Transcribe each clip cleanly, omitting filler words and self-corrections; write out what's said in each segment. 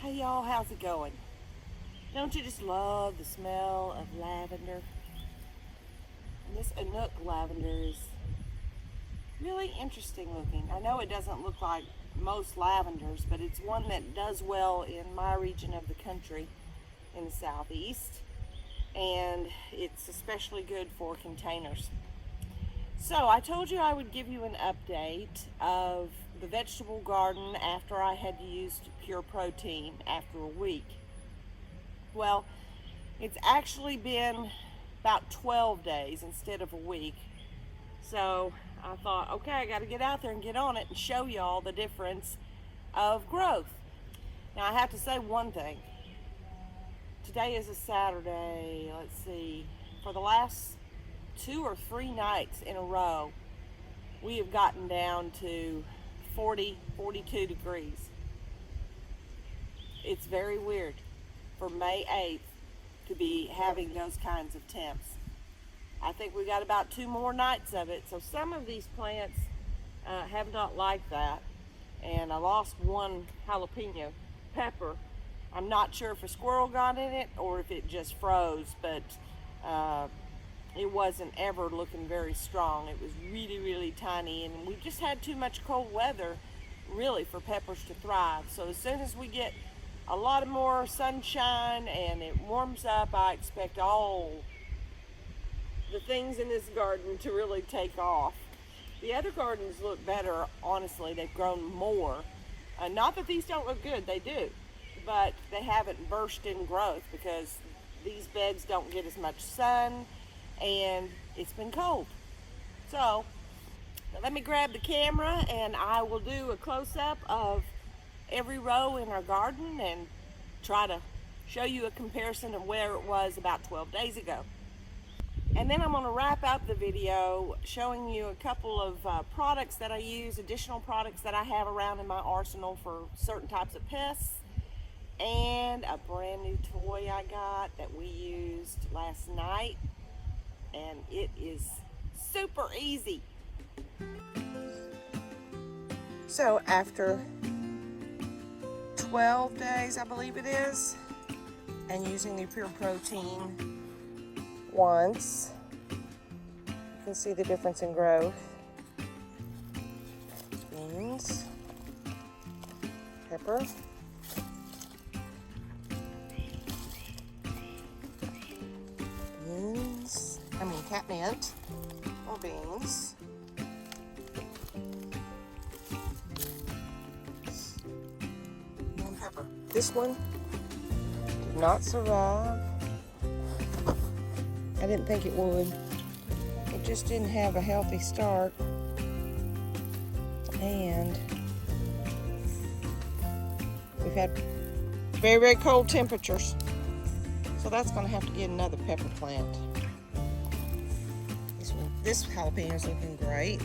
Hey y'all, how's it going? Don't you just love the smell of lavender? And this Anook lavender is really interesting looking. I know it doesn't look like most lavenders, but it's one that does well in my region of the country in the southeast, and it's especially good for containers. So I told you I would give you an update of the vegetable garden after I had used Pure Protein after a week. Well, it's actually been about 12 days instead of a week. So I thought, okay, I got to get out there and get on it and show y'all the difference of growth. Now I have to say one thing. Today is a Saturday. Let's see. For the last 2 or 3 nights in a row, we have gotten down to 40, 42 degrees. It's very weird for May 8th to be having those kinds of temps. I think we got about 2 more nights of it. So some of these plants have not liked that. And I lost one jalapeno pepper. I'm not sure if a squirrel got in it or if it just froze, but it wasn't ever looking very strong. It was really, really tiny, and we just had too much cold weather really for peppers to thrive. So as soon as we get a lot of more sunshine and it warms up, I expect all the things in this garden to really take off. The other gardens look better, honestly. They've grown more. Not that these don't look good, they do, but they haven't burst in growth because these beds don't get as much sun and it's been cold. So let me grab the camera and I will do a close-up of every row in our garden and try to show you a comparison of where it was about 12 days ago. And then I'm going to wrap up the video showing you a couple of products that I use, additional products that I have around in my arsenal for certain types of pests, and a brand new toy I got that we used last night, and it is super easy. So after 12 days, I believe it is, and using the Pure Protein once, you can see the difference in growth. Beans, pepper, catmint, or beans, and pepper. This one did not survive. I didn't think it would. It just didn't have a healthy start. And we've had very, very cold temperatures. So that's going to have to get another pepper plant. This jalapeno is looking great.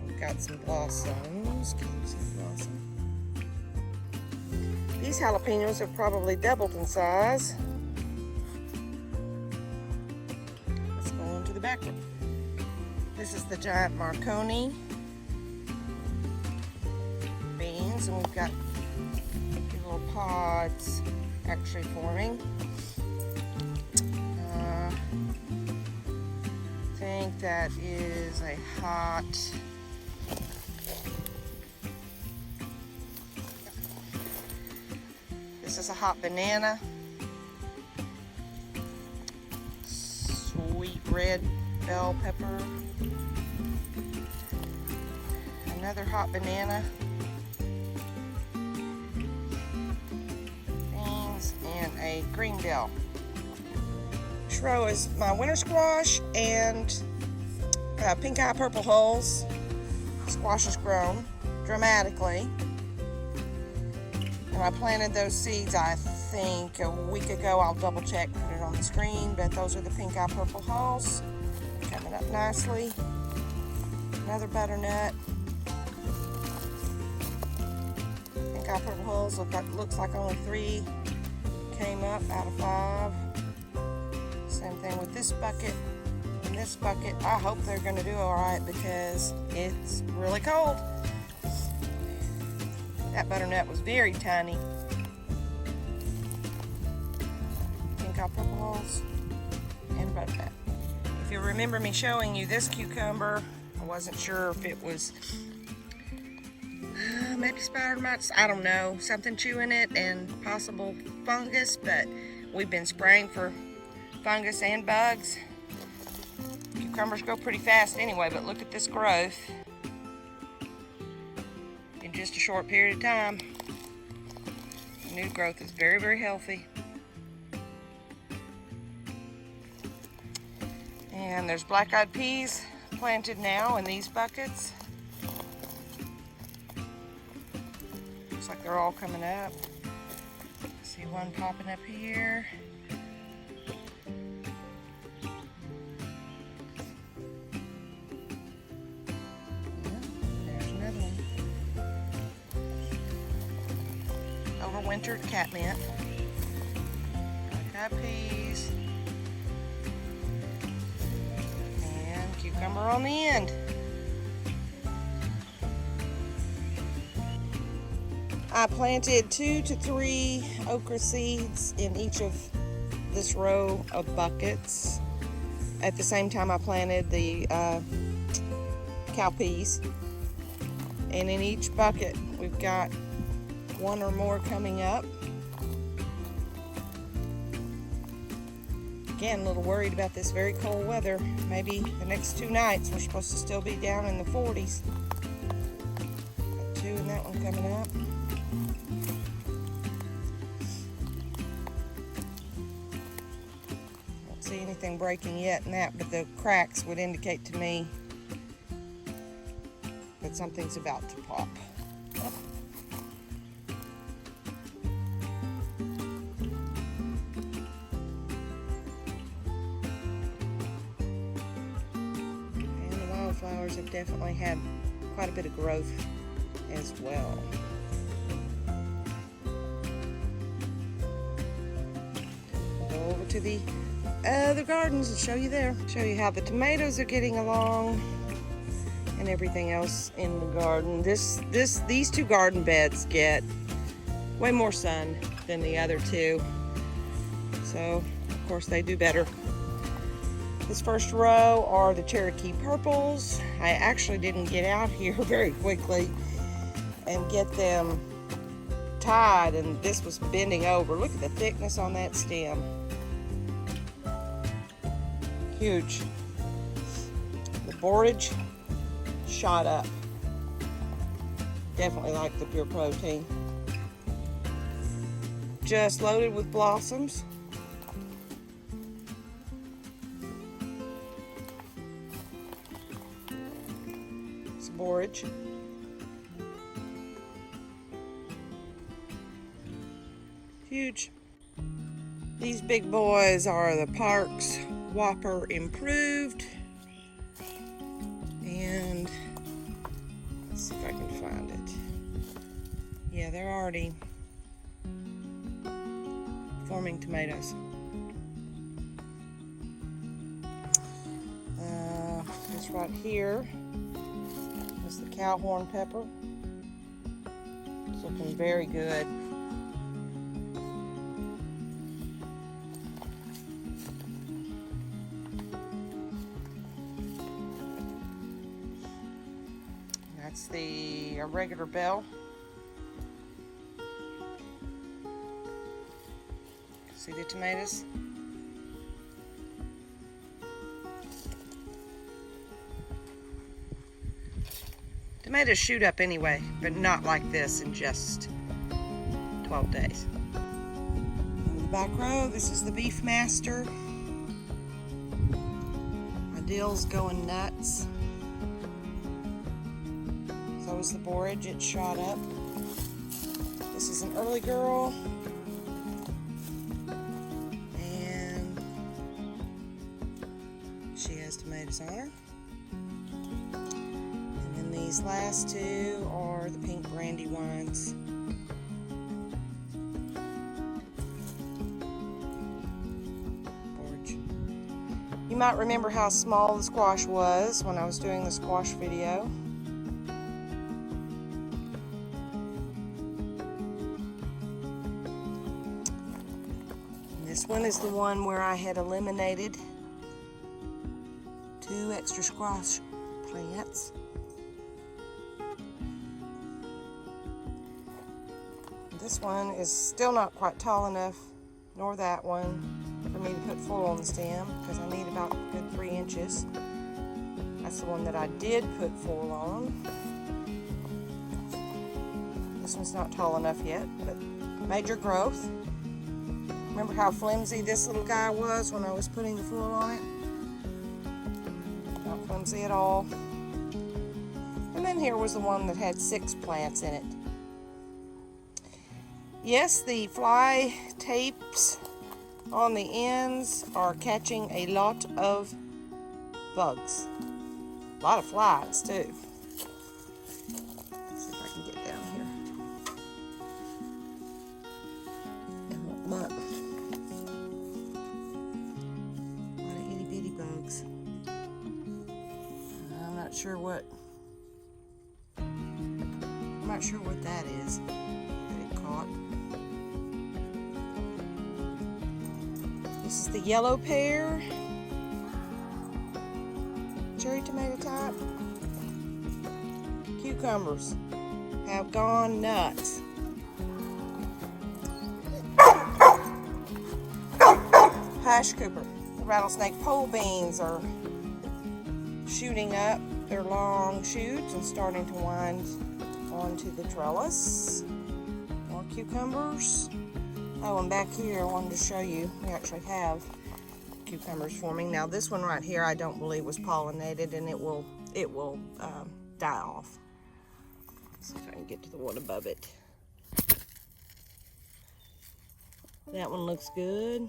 We've got some blossoms. Can you see the blossom? These jalapenos have probably doubled in size. The back one. This is the giant Marconi beans, and we've got little pods actually forming. I think that is a hot this is a hot banana. Sweet red bell pepper, another hot banana, beans, and a green bell. This row is my winter squash and pink eye purple hulls. Squash has grown dramatically, and I planted those seeds I think a week ago. I'll double check, put it on the screen, but those are the pink eye purple hulls coming up nicely. Another butternut. Pink eye purple hulls looks like only 3 came up out of 5. Same thing with this bucket and this bucket. I hope they're going to do all right because it's really cold. That butternut was very tiny. cow purples, and butterfat. If you remember me showing you this cucumber, I wasn't sure if it was maybe spider mites, I don't know, something chewing it and possible fungus, but we've been spraying for fungus and bugs. Cucumbers go pretty fast anyway, but look at this growth in just a short period of time. The new growth is very, very healthy. And there's black-eyed peas planted now in these buckets. Looks like they're all coming up. See one popping up here. There's another one. Overwintered catmint. Black-eyed peas. And cucumber on the end. I planted 2 to 3 okra seeds in each of this row of buckets. At the same time I planted the cow peas. And in each bucket we've got 1 or more coming up. Again, a little worried about this very cold weather. Maybe the next 2 nights we're supposed to still be down in the 40s. Got 2 in that one coming up. See anything breaking yet in that, but the cracks would indicate to me that something's about to pop. And the wildflowers have definitely had quite a bit of growth as well. We'll go over to the other gardens and show you there. Show you how the tomatoes are getting along and everything else in the garden. These 2 garden beds get way more sun than the other 2. So, of course, they do better. This first row are the Cherokee Purples. I actually didn't get out here very quickly and get them tied, and this was bending over. Look at the thickness on that stem. Huge. The borage shot up. Definitely like the pure protein. Just loaded with blossoms. It's borage. Huge. These big boys are the Parks Whopper improved, and let's see if I can find it. Yeah, they're already forming tomatoes. This right here is the cowhorn pepper. It's looking very good. That's the regular bell. See the tomatoes? Tomatoes shoot up anyway, but not like this in just 12 days. In the back row, this is the Beef Master. My dill's going nuts. So is the borage, it shot up. This is an early girl. And she has tomatoes on her. And then these last 2 are the pink brandy wines. Borage. You might remember how small the squash was when I was doing the squash video. This one is the one where I had eliminated 2 extra squash plants. This one is still not quite tall enough, nor that one, for me to put full on the stem, because I need about a good 3 inches. That's the one that I did put full on. This one's not tall enough yet, but major growth. Remember how flimsy this little guy was when I was putting the full on it? Not flimsy at all. And then here was the one that had 6 plants in it. Yes, the fly tapes on the ends are catching a lot of bugs. A lot of flies too. Let's see if I can get down here and look. A lot of itty bitty bugs. I'm not sure what that is that it caught. This is the yellow pear, cherry tomato type. Cucumbers have gone nuts. Hush Cooper. The rattlesnake pole beans are shooting up their long shoots and starting to wind onto the trellis. More cucumbers. Oh, and back here I wanted to show you, we actually have cucumbers forming. Now this one right here I don't believe was pollinated, and it will die off. Let's see if I can get to the one above it. That one looks good.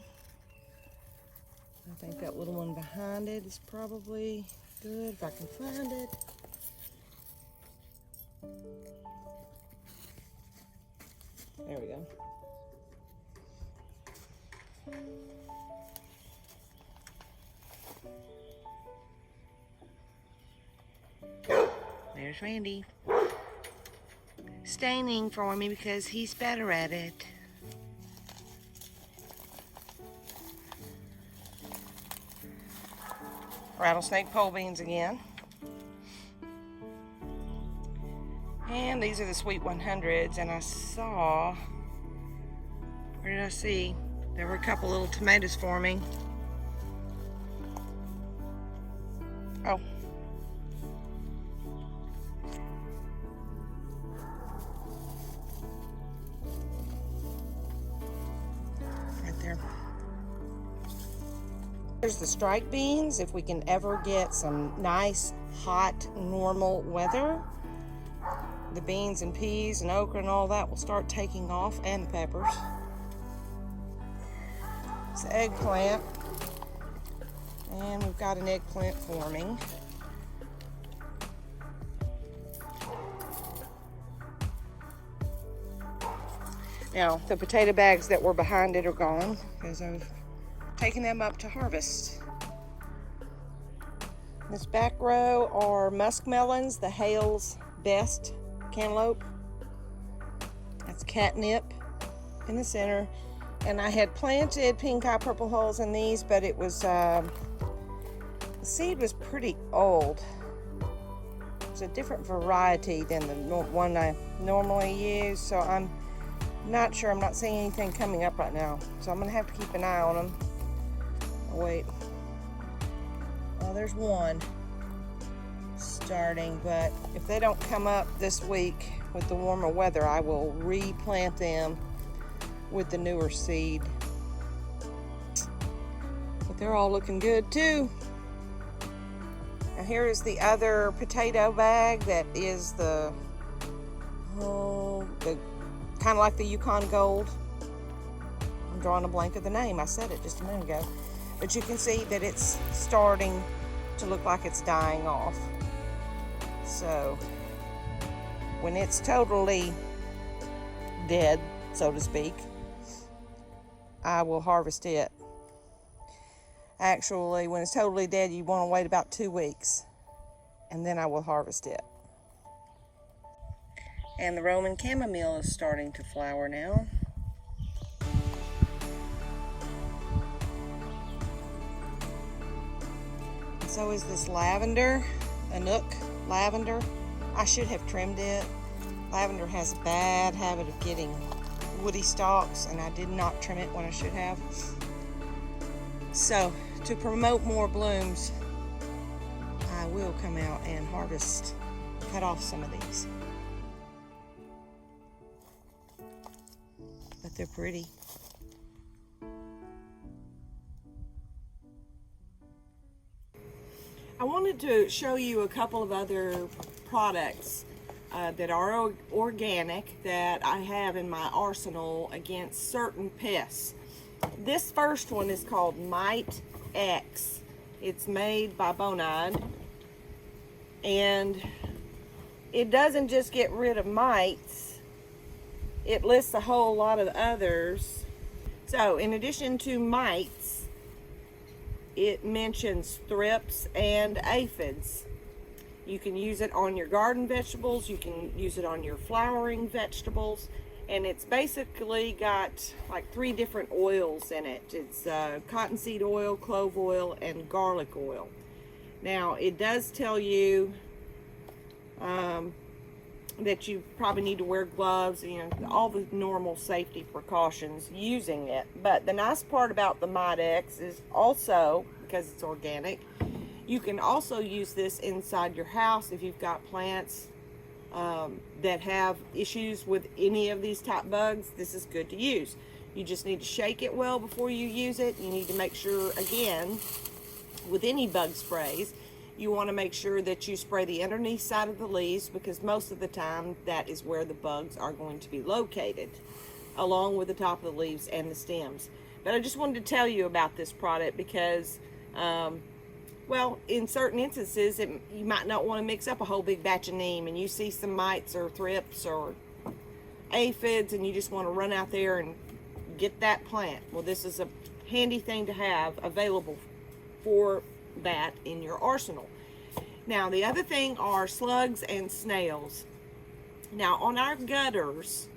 I think that little one behind it is probably good, if I can find it. There we go. There's Randy. Staining for me because he's better at it. Rattlesnake pole beans again. And these are the Sweet 100s, and I saw, where did I see? There were a couple little tomatoes forming. Oh. Right there. There's the strike beans. If we can ever get some nice, hot, normal weather, the beans and peas and okra and all that will start taking off, and the peppers. It's the eggplant, and we've got an eggplant forming. Now, the potato bags that were behind it are gone because I've taken them up to harvest. This back row are muskmelons, the Hale's Best cantaloupe. That's catnip in the center. And I had planted pink eye purple hulls in these, but it was, the seed was pretty old. It's a different variety than the one I normally use, so I'm not sure. I'm not seeing anything coming up right now, so I'm gonna have to keep an eye on them. Oh, wait. Oh, there's one starting, but if they don't come up this week with the warmer weather, I will replant them with the newer seed. But they're all looking good too. Now here is the other potato bag that is the kind of like the Yukon Gold. I'm drawing a blank of the name. I said it just a minute ago. But you can see that it's starting to look like it's dying off. So when it's totally dead, so to speak, I will harvest it. Actually, when it's totally dead, you want to wait about 2 weeks, and then I will harvest it. And the Roman chamomile is starting to flower now. So is this lavender, a nook lavender. I should have trimmed it. Lavender has a bad habit of getting woody stalks, and I did not trim it when I should have. So to promote more blooms, I will come out and harvest, cut off some of these. But they're pretty. I wanted to show you a couple of other products that are organic that I have in my arsenal against certain pests. This first one is called Mite X. It's made by Bonide, and it doesn't just get rid of mites, it lists a whole lot of others. So in addition to mites, it mentions thrips and aphids. You can use it on your garden vegetables, you can use it on your flowering vegetables, and it's basically got like 3 different oils in it. It's cottonseed oil, clove oil, and garlic oil. Now it does tell you that you probably need to wear gloves, you know, all the normal safety precautions using it. But the nice part about the Mite X is also, because it's organic, you can also use this inside your house if you've got plants that have issues with any of these type bugs. This is good to use. You just need to shake it well before you use it. You need to make sure, again, with any bug sprays, you want to make sure that you spray the underneath side of the leaves, because most of the time that is where the bugs are going to be located, along with the top of the leaves and the stems. But I just wanted to tell you about this product because well, in certain instances, you might not want to mix up a whole big batch of neem, and you see some mites or thrips or aphids, and you just want to run out there and get that plant. Well, this is a handy thing to have available for that in your arsenal. Now, the other thing are slugs and snails. Now, on our gutters,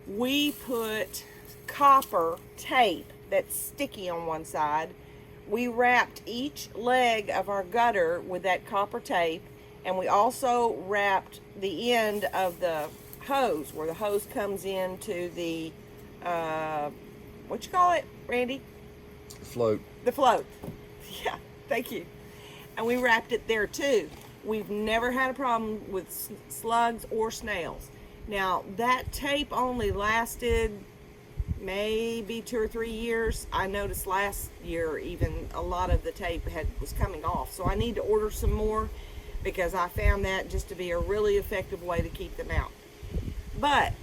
we put copper tape that's sticky on one side. We wrapped each leg of our gutter with that copper tape, and we also wrapped the end of the hose, where the hose comes into the, what you call it, Randy? Float. The float. Yeah, thank you. And we wrapped it there too. We've never had a problem with slugs or snails. Now, that tape only lasted maybe 2 or 3 years. I noticed last year even a lot of the tape was coming off, so I need to order some more, because I found that just to be a really effective way to keep them out. But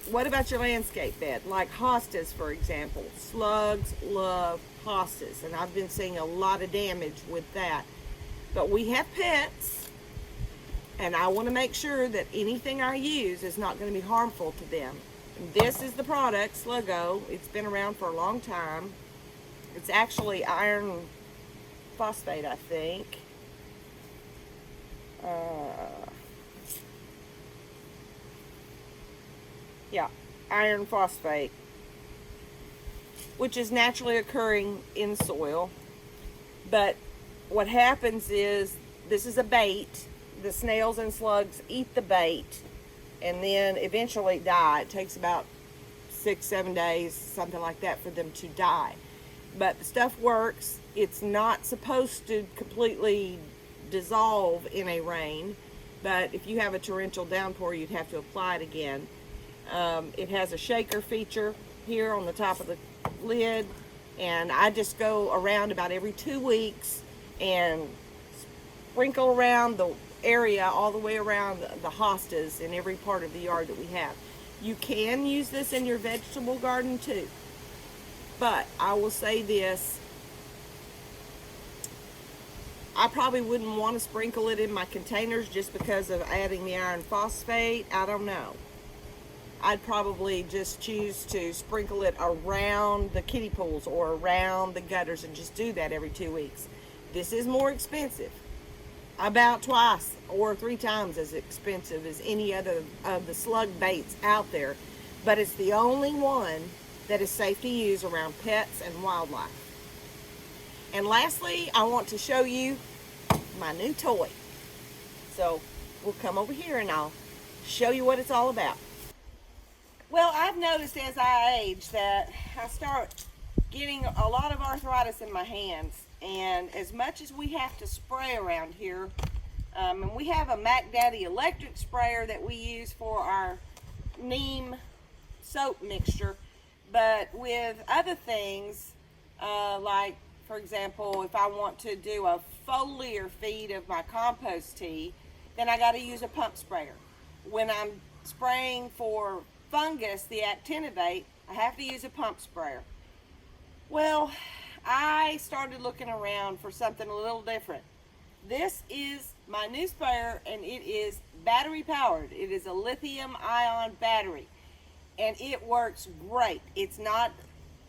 what about your landscape bed, like hostas, for example? Slugs love hostas, and I've been seeing a lot of damage with that. But we have pets, and I want to make sure that anything I use is not going to be harmful to them. This is the product, Sluggo. It's been around for a long time. It's actually iron phosphate, I think. Yeah, iron phosphate, which is naturally occurring in soil. But what happens is, this is a bait. The snails and slugs eat the bait and then eventually die. It takes about 6-7 days, something like that, for them to die. But the stuff works. It's not supposed to completely dissolve in a rain, but if you have a torrential downpour, you'd have to apply it again. It has a shaker feature here on the top of the lid, and I just go around about every 2 weeks and sprinkle around the area all the way around the hostas in every part of the yard that we have. You can use this in your vegetable garden too, but I will say this, I probably wouldn't want to sprinkle it in my containers just because of adding the iron phosphate. I don't know. I'd probably just choose to sprinkle it around the kiddie pools or around the gutters and just do that every 2 weeks. This is more expensive, about twice or 3 times as expensive as any other of the slug baits out there, but it's the only one that is safe to use around pets and wildlife. And lastly, I want to show you my new toy. So we'll come over here and I'll show you what it's all about. Well, I've noticed as I age that I start getting a lot of arthritis in my hands, and as much as we have to spray around here, and we have a Mac Daddy electric sprayer that we use for our neem soap mixture, but with other things, like for example, if I want to do a foliar feed of my compost tea, then I got to use a pump sprayer. When I'm spraying for fungus, the actinovate, I have to use a pump sprayer. Well, I started looking around for something a little different. This is my new sprayer, and it is battery powered. It is a lithium ion battery, and it works great. It's not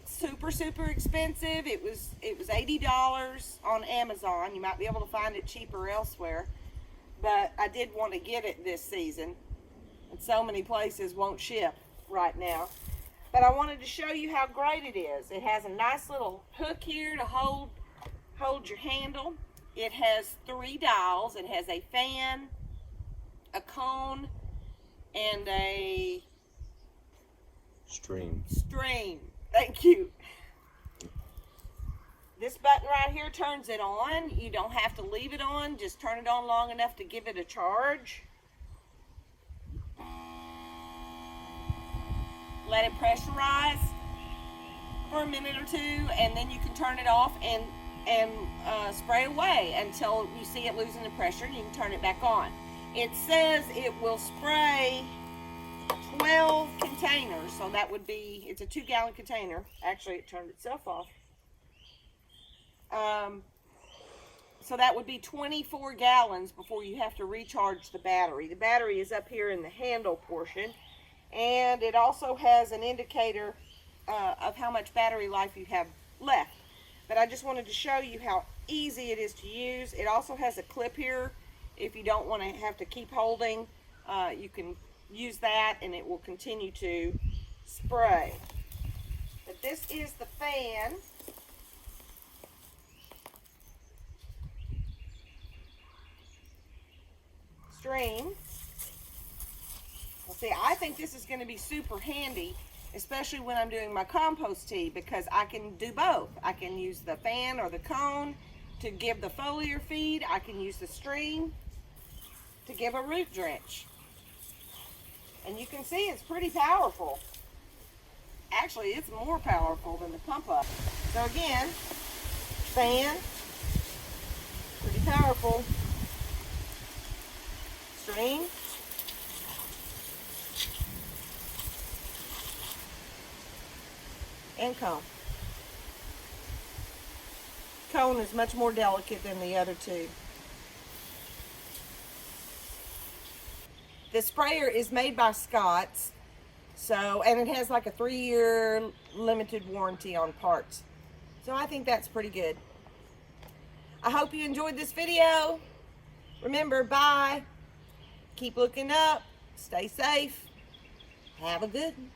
super expensive. It was $80 on Amazon. You might be able to find it cheaper elsewhere, but I did want to get it this season, and so many places won't ship right now. But I wanted to show you how great it is. It has a nice little hook here to hold your handle. It has 3 dials. It has a fan, a cone, and a stream. Thank you. This button right here turns it on. You don't have to leave it on. Just turn it on long enough to give it a charge. Let it pressurize for a minute or two, and then you can turn it off and spray away until you see it losing the pressure, and you can turn it back on. It says it will spray 12 containers, so that would be, it's a 2-gallon container. Actually, it turned itself off. So that would be 24 gallons before you have to recharge the battery. The battery is up here in the handle portion, and it also has an indicator of how much battery life you have left. But I just wanted to show you how easy it is to use. It also has a clip here. If you don't want to have to keep holding, you can use that and it will continue to spray. But this is the fan. Stream. Well, see, I think this is going to be super handy, especially when I'm doing my compost tea, because I can do both. I can use the fan or the cone to give the foliar feed. I can use the stream to give a root drench. And you can see it's pretty powerful. Actually, it's more powerful than the pump up. So again, fan, pretty powerful. Stream. And cone. Cone is much more delicate than the other two. The sprayer is made by Scott's, and it has like a 3-year limited warranty on parts. So I think that's pretty good. I hope you enjoyed this video. Remember, bye. Keep looking up. Stay safe. Have a good one.